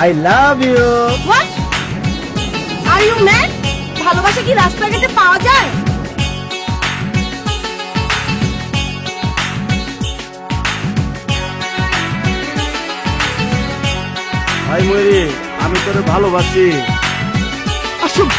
I love you. What are you man? ভালোবাসা কি রাস্তাঘাটে পাওয়া যায়? ভাই ময়ূরী, আমি তোরে ভালোবাসি। অসুখ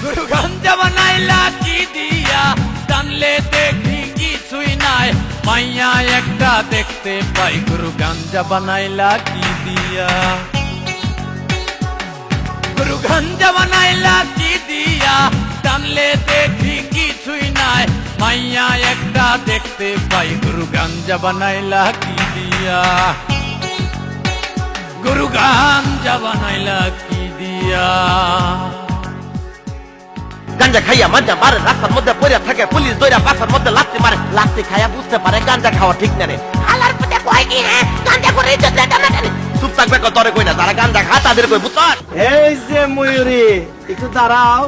গুরু গাঞ্জা বানাইলা কি দিয়া, টানলে দেখি কিছুই নাই, মাইয়া একটা দেখতে পাই। গুরু গাঞ্জা বানাইলা কি দিয়া, গুরু গাঞ্জা বানাইলা কি দিয়া, টানলে দেখি কিছুই নাই, মাইয়া একটা দেখতে পাই। গুরু গাঞ্জা বানাইলা কি দিয়া, গুরু গাঞ্জা বানাইলা কি দিয়া। গাঞ্জা খাইয়া মজা মারে, রাস্তার মধ্যে পড়ে থাকে, পুলিশ দইরা বাসার মধ্যে লাত্তি মারে। লাত্তি খাইয়া বুঝতে পারে গাঞ্জা খাওয়া ঠিক না রে। হালার পুতে কয় কি রে, গাঞ্জা করে ইজ্জত দেটা না জানি। চুপ থাকবে কো, তোরে কই না, যারা গাঞ্জা খায় তাদের কই, বুঝছ? এই যে ময়ূরী, একটু দাঁড়াও।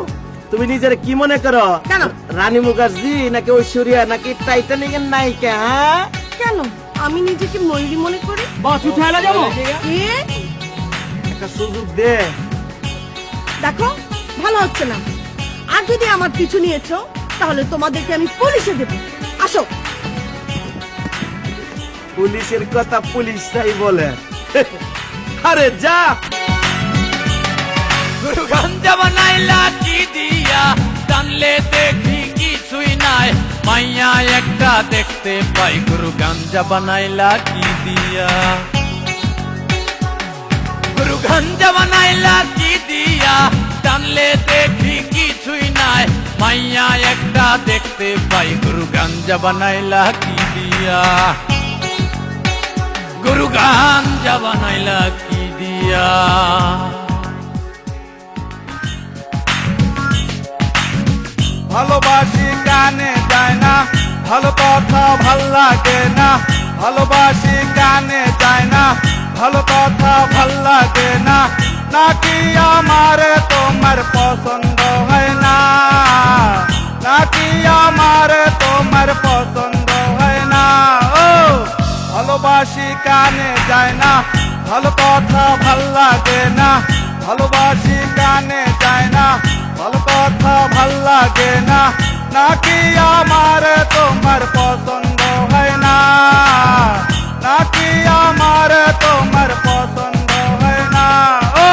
তুমি নিজের কি মনে করো? কেন? রানী মুখার্জি নাকি ঐশ্বরিয়া নাকি টাইটানিকের নায়িকা? হ্যাঁ, কেন আমি নিজেকে ময়ূরী মনে করি? বাস উঠাইলা যাবো। এ একটা সুযোগ দে। দেখো ভালো হচ্ছে না। আর যদি আমার পিছু নিয়েছো তাহলে তোমাদেরকে আমি পুলিশে দেব। আসো। পুলিশের কথা পুলিশটাই বলে। আরে যা। গুরু গাঞ্জা বানাইলা কি দিয়া, টানলে দেখি কিছুই নাই, মাইয়া একটা দেখতে পাই। গুরু গাঞ্জা বানাইলা কি দিয়া, গুরু গাঞ্জা বানাইলা কি দিয়া, টানলে দেখি কিছুই নাই, মাইয়া একটা দেখতে পাই। গুরু গাঞ্জা বানাইলা কি দিয়া, গুরু গাঞ্জা বানাইলা কি দিয়া। ভালোবাসি গানে যায় না, ভালো কথা ভাল লাগে না। ভালোবাসি গানে যায় না, ভালো কথা ভাল লাগে না। নাকি আমার তোমার পছন্দ হয় না, নাকি আমার তোমার পছন্দ হয় না। ও ভালোবাসি গানে যায় না, ভালো কথা ভাল লাগে না। ভালোবাসি গানে যায় না, ভালো কথা ভাল লাগে না। নাকি আমার তোমার পছন্দ হয় না, নাকি আমার তোমার পছন্দ হয় না। ও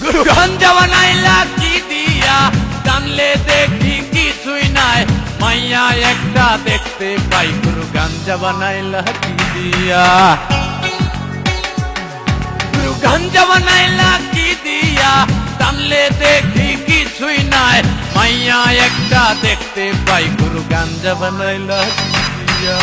গুরু গাঞ্জা বানাইলা কি দিয়া, টানলে দেখি কিছুই নাই, মাইয়া একটা দেখতে পাই। গুরু গাঞ্জা বানাইলা কি দিয়া, গুরু গাঞ্জা বানাইলা কি দিয়া, টানলে দেখি কিছুই নাই, মাইয়া একটা দেখতে পাই। গুরু গাঞ্জা বানাইলা কি দিয়া।